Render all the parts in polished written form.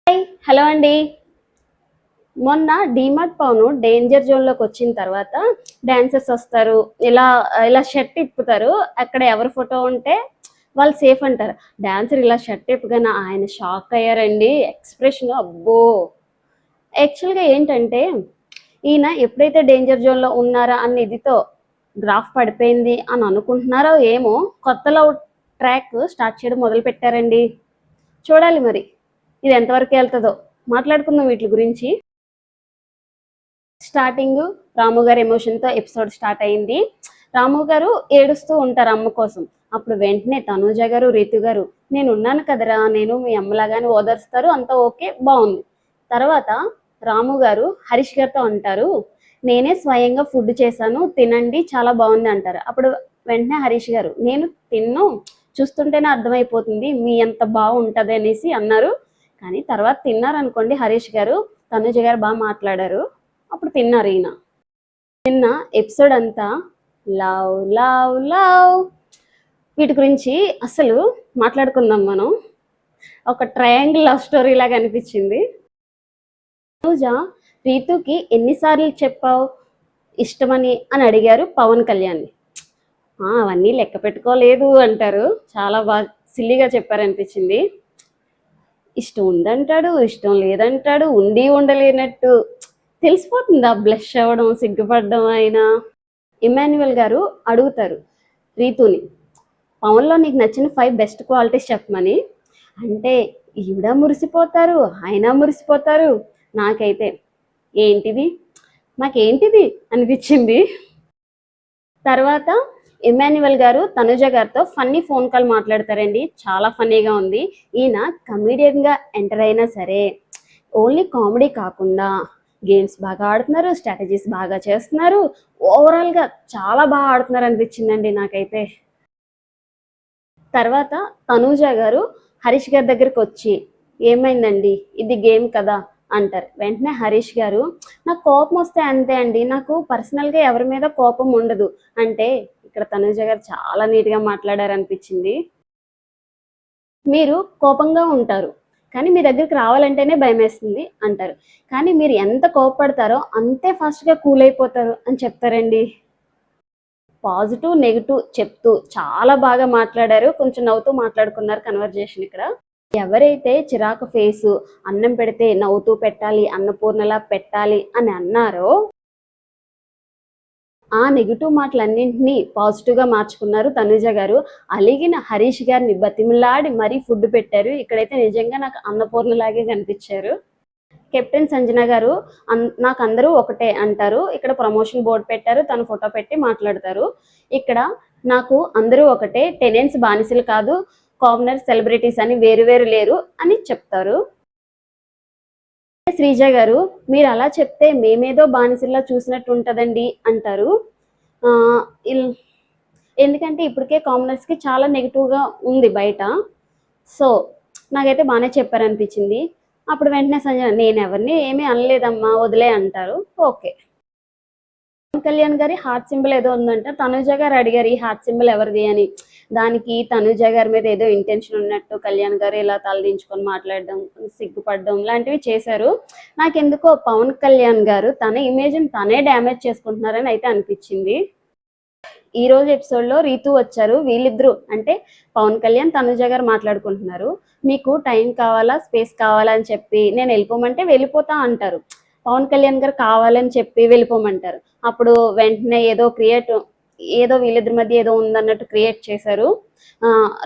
Hi hello అండి. మొన్న DMart పౌను danger జోన్లోకి వచ్చిన తర్వాత డాన్సర్స్ వస్తారు, ఇలా ఇలా షర్ట్ ఇప్పుతారు. అక్కడ ఎవరి ఫోటో ఉంటే వాళ్ళు సేఫ్ అంటారు. డాన్సర్ ఇలా షర్ట్ ఇప్పగానే ఆయన షాక్ అయ్యారండి. ఎక్స్ప్రెషన్ అబ్బో! యాక్చువల్గా ఏంటంటే ఈయన ఎప్పుడైతే డేంజర్ జోన్లో ఉన్నారా అన్న ఇదితో గ్రాఫ్ పడిపోయింది అని అనుకుంటున్నారో ఏమో, కొత్త లవ్ ట్రాక్ స్టార్ట్ చేయడం మొదలు పెట్టారండి. చూడాలి మరి ఇది ఎంతవరకు వెళ్తుందో. మాట్లాడుకుందాం వీటి గురించి. స్టార్టింగ్ రాము గారి ఎమోషన్తో ఎపిసోడ్ స్టార్ట్ అయింది. రాము గారు ఏడుస్తూ ఉంటారు అమ్మ కోసం. అప్పుడు వెంటనే తనూజ గారు, రీతు గారు, నేను ఉన్నాను కదరా, నేను మీ అమ్మలాగానే ఓదరుస్తారు, అంతా ఓకే, బాగుంది. తర్వాత రాము గారు హరీష్ గారితో అంటారు, నేనే స్వయంగా ఫుడ్ చేశాను, తినండి, చాలా బాగుంది అంటారు. అప్పుడు వెంటనే హరీష్ గారు, నేను తిన్ను, చూస్తుంటేనే అర్థమైపోతుంది మీ ఎంత బాగుంటుంది అనేసి అన్నారు. కానీ తర్వాత తిన్నారు అనుకోండి హరీష్ గారు. తనూజ గారు బాగా మాట్లాడారు, అప్పుడు తిన్నారు ఈయన. నిన్న ఎపిసోడ్ అంతా లవ్ లవ్ లవ్ వీటి గురించి అసలు మాట్లాడుకుందాం మనం. ఒక ట్రయాంగిల్ లవ్ స్టోరీ లాగా అనిపించింది. తనూజ రీతుకి ఎన్నిసార్లు చెప్పావు ఇష్టమని అని అడిగారు పవన్ కళ్యాణ్. అవన్నీ లెక్క పెట్టుకోలేదు అంటారు. చాలా బాగా సిల్లిగా చెప్పారనిపించింది. ఇష్టం ఉందంటాడు, ఇష్టం లేదంటాడు, ఉండి ఉండలేనట్టు తెలిసిపోతుంది. ఆ బ్లష్ అవ్వడం, సిగ్గుపడడం. అయినా ఇమాన్యువల్ గారు అడుగుతారు రీతుని, పవన్లో నీకు నచ్చిన 5 బెస్ట్ క్వాలిటీస్ చెప్పమని. అంటే ఈవిడ మురిసిపోతారు, ఆయన మురిసిపోతారు. నాకైతే ఏంటిది, నాకేంటిది అనిపించింది. తర్వాత ఇమాన్యువల్ గారు తనుజ గారితో ఫన్నీ ఫోన్ కాల్ మాట్లాడతారండి. చాలా ఫన్నీగా ఉంది. ఈయన కమీడియన్గా ఎంటర్ అయినా సరే ఓన్లీ కామెడీ కాకుండా గేమ్స్ బాగా ఆడుతున్నారు, స్ట్రాటజీస్ బాగా చేస్తున్నారు. ఓవరాల్గా చాలా బాగా ఆడుతున్నారు అనిపించిందండి నాకైతే. తర్వాత తనూజ గారు హరీష్ గారి దగ్గరికి వచ్చి, ఏమైందండి, ఇది గేమ్ కదా అంటారు. వెంటనే హరీష్ గారు, నాకు కోపం వస్తే అంతే అండి, నాకు పర్సనల్గా ఎవరి మీద కోపం ఉండదు అంటే, ఇక్కడ తనూజ గారు చాలా నీట్గా మాట్లాడారు అనిపించింది. మీరు కోపంగా ఉంటారు, కానీ మీ దగ్గరికి రావాలంటేనే భయం వేస్తుంది అంటారు. కానీ మీరు ఎంత కోపపడతారో అంతే ఫాస్ట్గా కూల్ అయిపోతారు అని చెప్తారండి. పాజిటివ్ నెగిటివ్ చెప్తూ చాలా బాగా మాట్లాడారు. కొంచెం నవ్వుతూ మాట్లాడుకున్నారు కన్వర్జేషన్ ఇక్కడ. ఎవరైతే చిరాకు ఫేసు, అన్నం పెడితే నవ్వుతూ పెట్టాలి, అన్నపూర్ణలా పెట్టాలి అని అన్నారో ఆ నెగిటివ్ మాటలన్నింటినీ పాజిటివ్గా మార్చుకున్నారు తనుజ గారు. అలిగిన హరీష్ గారిని బతిమిలాడి మరీ ఫుడ్ పెట్టారు. ఇక్కడైతే నిజంగా నాకు అన్నపూర్ణలాగే కనిపించారు. కెప్టెన్ సంజన గారు, నాకు అందరూ ఒకటే అంటారు. ఇక్కడ ప్రమోషన్ బోర్డు పెట్టారు, తన ఫోటో పెట్టి మాట్లాడతారు. ఇక్కడ నాకు అందరూ ఒకటే, టెనెన్స్ బానిసలు కాదు, కామనర్ సెలబ్రిటీస్ అని వేరు వేరు లేరు అని చెప్తారు. శ్రీజ గారు, మీరు అలా చెప్తే మేమేదో బానిసల్లా చూసినట్టు ఉంటుందండి అంటారు. ఎందుకంటే ఇప్పటికే కామనర్స్కి చాలా నెగిటివ్గా ఉంది బయట. సో నాకైతే బాగానే చెప్పారనిపించింది. అప్పుడు వెంటనే సంజన, నేను ఎవరిని ఏమీ అనలేదమ్మా, వదిలే అంటారు. ఓకే. పవన్ కళ్యాణ్ గారి హార్ట్ సింబల్ ఏదో ఉందంట. తనుజ గారు అడిగారు ఈ హార్ట్ సింబల్ ఎవరిది అని. దానికి తనుజ గారి మీద ఏదో ఇంటెన్షన్ ఉన్నట్టు కళ్యాణ్ గారు ఇలా తలదించుకొని మాట్లాడడం, సిగ్గుపడడం లాంటివి చేశారు. నాకెందుకో పవన్ కళ్యాణ్ గారు తన ఇమేజ్ని తనే డ్యామేజ్ చేసుకుంటున్నారని అయితే అనిపించింది. ఈ రోజు ఎపిసోడ్లో రీతు వచ్చారు. వీళ్ళిద్దరూ అంటే పవన్ కళ్యాణ్, తనుజ గారు మాట్లాడుకుంటున్నారు. మీకు టైం కావాలా, స్పేస్ కావాలా అని చెప్పి నేను వెళ్ళిపోమంటే వెళ్ళిపోతా అంటారు. పవన్ కళ్యాణ్ గారు కావాలని చెప్పి వెళ్ళిపోమంటారు. అప్పుడు వెంటనే ఏదో వీళ్ళిద్దరి మధ్య ఏదో ఉందన్నట్టు క్రియేట్ చేశారు.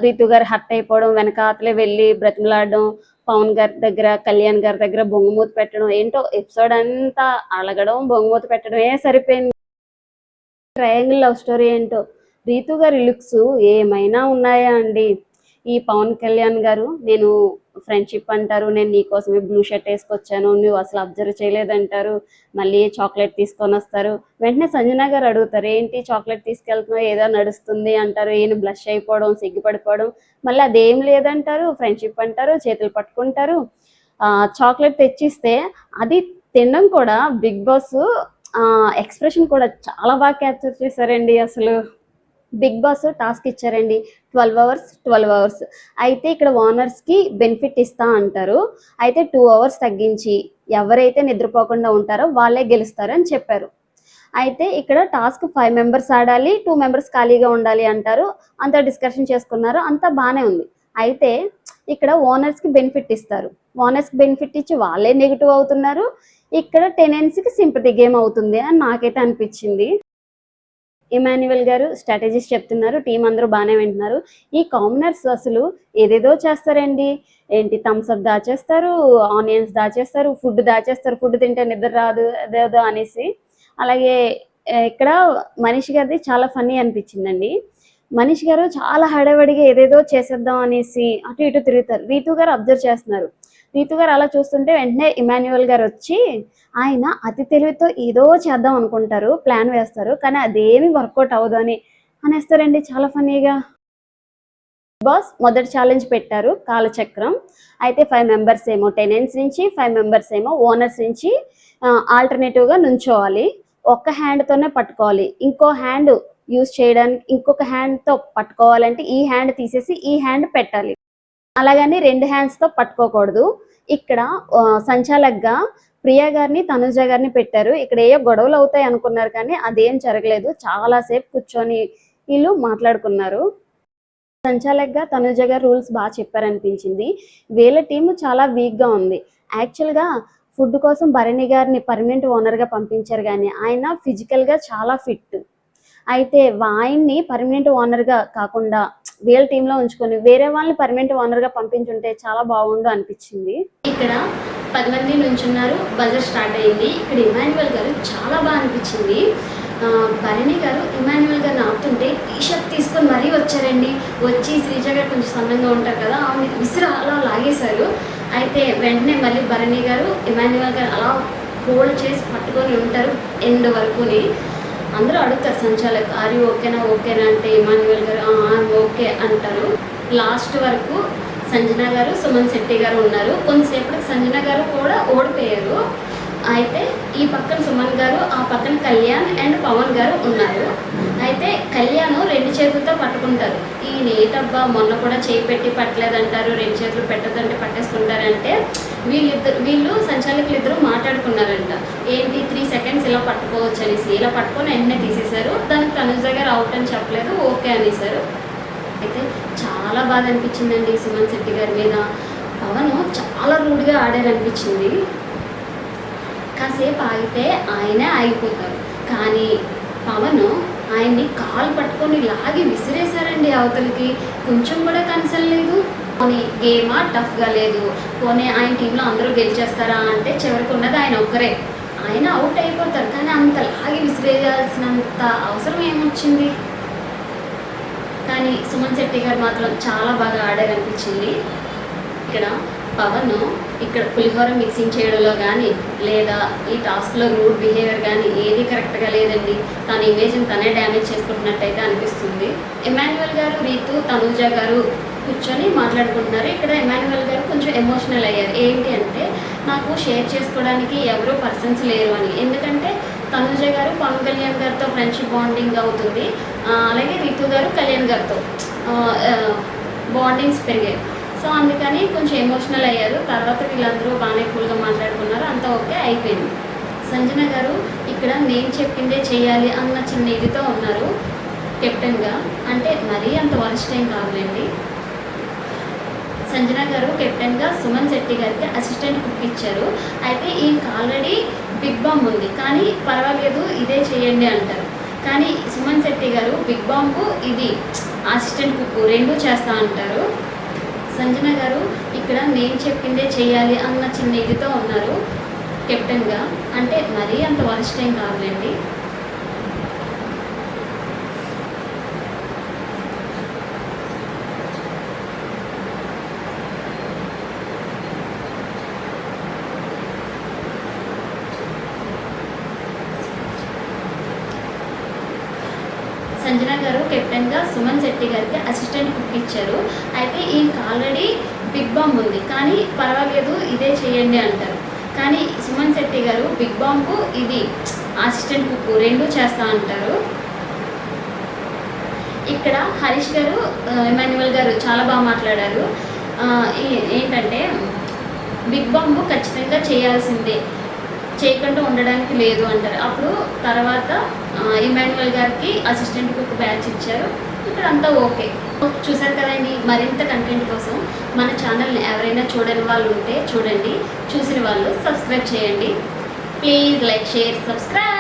రీతు గారు హర్ట్ అయిపోవడం, వెనకాతలే వెళ్ళి బ్రతిమలాడడం, పవన్ గారి దగ్గర, కళ్యాణ్ గారి దగ్గర బొంగుమూతి పెట్టడం, ఏంటో ఎపిసోడ్ అంతా అలగడం, బొంగుమూతి పెట్టడమే సరిపోయింది. ట్రయాంగిల్ లవ్ స్టోరీ ఏంటో. రీతు గారి లుక్స్ ఏమైనా ఉన్నాయా అండి. ఈ పవన్ కళ్యాణ్ గారు, నేను ఫ్రెండ్షిప్ అంటారు, నేను నీకోసమే బ్లూ షర్ట్ వేసుకొచ్చాను, నువ్వు అసలు అబ్జర్వ్ చేయలేదంటారు, మళ్ళీ చాక్లెట్ తీసుకొని వస్తారు. వెంటనే సంజన గారు అడుగుతారు, ఏంటి చాక్లెట్ తీసుకెళ్తున్నావు, ఏదో నడుస్తుంది అంటారు. ఈయన బ్లష్ అయిపోవడం, సిగ్గుపడిపోవడం, మళ్ళీ అదేం లేదంటారు, ఫ్రెండ్షిప్ అంటారు, చేతులు పట్టుకుంటారు. చాక్లెట్ తెచ్చిస్తే అది తినడం కూడా బిగ్ బాస్ ఎక్స్ప్రెషన్ కూడా చాలా బాగా క్యాప్చర్ చేశారండి. అసలు బిగ్ బాస్ టాస్క్ ఇచ్చారండి, 12 అవర్స్ 12 అవర్స్. అయితే ఇక్కడ ఓనర్స్కి బెనిఫిట్ ఇస్తా అంటారు. అయితే 2 అవర్స్ తగ్గించి ఎవరైతే నిద్రపోకుండా ఉంటారో వాళ్ళే గెలుస్తారు అని చెప్పారు. అయితే ఇక్కడ టాస్క్ 5 మెంబర్స్ ఆడాలి, 2 మెంబర్స్ ఖాళీగా ఉండాలి అంటారు. అంత డిస్కషన్ చేసుకున్నారు, అంతా బాగానే ఉంది. అయితే ఇక్కడ ఓనర్స్కి బెనిఫిట్ ఇస్తారు. ఓనర్స్కి బెనిఫిట్ ఇచ్చి వాళ్ళే నెగిటివ్ అవుతున్నారు. ఇక్కడ టెనెన్సీకి సింపతి గేమ్ అవుతుంది అని నాకైతే అనిపించింది. ఇమాన్యువల్ గారు స్ట్రాటజీస్ చెప్తున్నారు, టీం అందరూ బాగానే వింటున్నారు. ఈ కామనర్స్ అసలు ఏదేదో చేస్తారండి. ఏంటి థమ్స్అప్ దాచేస్తారు, ఆనియన్స్ దాచేస్తారు, ఫుడ్ దాచేస్తారు, ఫుడ్ తింటే నిద్ర రాదు అదేదో అనేసి. అలాగే ఇక్కడ మనీష్ గారిది చాలా ఫన్నీ అనిపించిందండి. మనీష్ గారు చాలా హడావిడిగా ఏదేదో చేసేద్దాం అనేసి అటు ఇటు తిరుగుతారు. రీతు గారు అబ్జర్వ్ చేస్తున్నారు. రీతు గారు అలా చూస్తుంటే వెంటనే ఇమాన్యువల్ గారు వచ్చి ఆయన అతి తెలివితో ఏదో చేద్దాం అనుకుంటారు, ప్లాన్ వేస్తారు, కానీ అదేమి వర్కౌట్ అవ్వదు అని అనేస్తారండి చాలా ఫన్నీగా. బాస్ మొదటి ఛాలెంజ్ పెట్టారు కాలచక్రం. అయితే 5 మెంబర్స్ ఏమో టెనెన్స్ నుంచి, 5 మెంబర్స్ ఏమో ఓనర్స్ నుంచి ఆల్టర్నేటివ్గా నుంచోవాలి. ఒక్క హ్యాండ్తోనే పట్టుకోవాలి. ఇంకో హ్యాండ్ యూజ్ చేయడానికి ఇంకొక హ్యాండ్తో పట్టుకోవాలంటే ఈ హ్యాండ్ తీసేసి ఈ హ్యాండ్ పెట్టాలి. అలాగని 2 హ్యాండ్స్తో పట్టుకోకూడదు. ఇక్కడ సంచాలక్గా ప్రియా గారిని, తనుజ గారిని పెట్టారు. ఇక్కడ ఏయో గొడవలు అవుతాయి అనుకున్నారు, కానీ అదేం జరగలేదు. చాలాసేపు కూర్చొని వీళ్ళు మాట్లాడుకున్నారు. సంచాలక్గా తనుజ గారు రూల్స్ బాగా చెప్పారనిపించింది. వీళ్ళ టీము చాలా వీక్గా ఉంది. యాక్చువల్గా ఫుడ్ కోసం భరణి గారిని పర్మనెంట్ ఓనర్గా పంపించారు, కానీ ఆయన ఫిజికల్గా చాలా ఫిట్. అయితే ఆయన్ని పర్మనెంట్ ఓనర్గా కాకుండా వీళ్ళ టీంలో ఉంచుకొని వేరే వాళ్ళని పర్మనెంట్ ఓనర్గా పంపించుంటే చాలా బాగుండు అనిపించింది. ఇక్కడ 10 మంది నుంచున్నారు, బజర్ స్టార్ట్ అయింది. ఇక్కడ ఇమాన్యువల్ గారు చాలా బాగా అనిపించింది. భరణి గారు ఇమాన్యువల్ గారిని ఆపుతుంటే టీషర్ట్ తీసుకొని మరీ వచ్చారండి. వచ్చి శ్రీజ గారు కొంచెం సన్నంగా ఉంటారు కదా, ఆమె విసిరి అలా లాగేశారు. అయితే వెంటనే మళ్ళీ భరణి గారు ఇమాన్యువల్ గారు అలా హోల్డ్ చేసి పట్టుకొని ఉంటారు ఎండ్ వరకుని. అందరూ అడుగుతారు సంచాలక్, ఆర్ యూ ఓకేనా అంటే ఇమాన్యువల్ గారు ఓకే అంటారు. లాస్ట్ వరకు సంజన గారు, సుమన్ శెట్టి గారు ఉన్నారు. కొంతసేపటికి సంజన గారు కూడా ఓడిపోయారు. అయితే ఈ పక్కన సుమన్ గారు, ఆ పక్కన కళ్యాణ్ అండ్ పవన్ గారు ఉన్నారు. అయితే కళ్యాణ్ 2 చేతులతో పట్టుకుంటారు. ఈ నేటబ్బా మొన్న కూడా చేయి పెట్టి పట్టలేదంటారు, 2 చేతులు పెట్టదంటే పట్టేసుకుంటారంటే వీళ్ళు సంచాలకులు ఇద్దరు మాట్లాడుకున్నారంట. ఏంటి 3 సెకండ్స్ ఇలా పట్టుకోవచ్చు అనేసి. ఇలా పట్టుకొని వెంటనే తీసేశారు. దానికి తనుజ గారు అవుట్ అని చెప్పలేదు, ఓకే అనేసారు. అయితే చాలా బాగా అనిపించిందండి సుమన్ శెట్టి గారి మీద. పవన్ చాలా రూడ్గా ఆడారనిపించింది. కాసేపు ఆగితే ఆయనే ఆగిపోతారు, కానీ పవన్ ఆయన్ని కాలు పట్టుకొని లాగి విసిరేశారండి అవతలికి. కొంచెం కూడా కన్సర్న్ లేదు. పోనీ గేమా టఫ్గా లేదు, పోనీ ఆయన టీంలో అందరూ గెలిచేస్తారా అంటే చివరికి ఉన్నది ఆయన ఒక్కరే. ఆయన అవుట్ అయిపోతారు, కానీ అంత లాగి విసిరేయాల్సినంత అవసరం ఏమొచ్చింది? కానీ సుమన్ శెట్టి గారు మాత్రం చాలా బాగా ఆడారనిపించింది. ఇక్కడ పవన్ ఇక్కడ పులిహోర మిక్సింగ్ చేయడంలో కానీ లేదా ఈ టాస్క్లో రూడ్ బిహేవియర్ కానీ ఏది కరెక్ట్గా లేదండి. తన ఇమేజ్ని తనే డ్యామేజ్ చేసుకుంటున్నట్టయితే అనిపిస్తుంది. ఇమాన్యువల్ గారు, రీతు, తనూజ గారు కూర్చొని మాట్లాడుకుంటున్నారు. ఇక్కడ ఇమాన్యువల్ గారు కొంచెం ఎమోషనల్ అయ్యారు. ఏంటి అంటే నాకు షేర్ చేసుకోవడానికి ఎవరో పర్సన్స్ లేరు అని. ఎందుకంటే తనూజ గారు పవన్ కళ్యాణ్ గారితో ఫ్రెండ్షిప్ బాండింగ్ అవుతుంది, అలాగే రీతు గారు కళ్యాణ్ గారితో బాండింగ్స్ పెరిగాయి. సో అందుకని కొంచెం ఎమోషనల్ అయ్యారు. తర్వాత వీళ్ళందరూ బాగానే కూల్గా మాట్లాడుకున్నారు, అంతా ఓకే అయిపోయింది. సంజన గారు ఇక్కడ నేను చెప్పిందే చేయాలి అన్న చిన్న ఇదితో ఉన్నారు కెప్టెన్గా. అంటే మరీ అంత వరస్ట్ ఏం కాదులేండి. సంజన గారు కెప్టెన్గా సుమన్ శెట్టి గారికి అసిస్టెంట్ కుక్ ఇచ్చారు. అయితే ఈయనకి ఆల్రెడీ బిగ్ బాంబ్ ఉంది, కానీ పర్వాలేదు ఇదే చేయండి అంటారు. కానీ సుమన్ శెట్టి గారు బిగ్ బాంబు ఇది అసిస్టెంట్ కుక్ 2 చేస్తా అంటారు. సంజన గారు ఇక్కడ నేను చెప్పిందే చేయాలి అన్న చిన్న ఇదితో ఉన్నారు కెప్టెన్గా. అంటే మరీ అంత వరస్ట్ ఏం కాదులేండి. సంజన గారు కెప్టెన్గా సుమన్ శెట్టి గారికి అసిస్టెంట్ కుక్ ఇచ్చారు. అయితే ఈయనకి ఆల్రెడీ బిగ్ బాంబ్ ఉంది, కానీ పర్వాలేదు ఇదే చేయండి అంటారు. కానీ సుమన్ శెట్టి గారు బిగ్ బాంబు ఇది అసిస్టెంట్ కుక్ 2 చేస్తా అంటారు. ఇక్కడ హరీష్ గారు ఎమాన్యువల్ గారు చాలా బాగా మాట్లాడారు. ఏంటంటే బిగ్ బాంబు ఖచ్చితంగా చేయాల్సిందే, చేయకుండా ఉండడానికి లేదు అంటారు. అప్పుడు తర్వాత ఇమాన్యువల్ గారికి అసిస్టెంట్ కుక్ బ్యాచ్ ఇచ్చారు. ఇక్కడ అంతా ఓకే. చూసారు కదండి. మరింత కంటెంట్ కోసం మన ఛానల్ని ఎవరైనా చూడని వాళ్ళు ఉంటే చూడండి, చూసిన వాళ్ళు సబ్స్క్రైబ్ చేయండి. Please like, share, subscribe.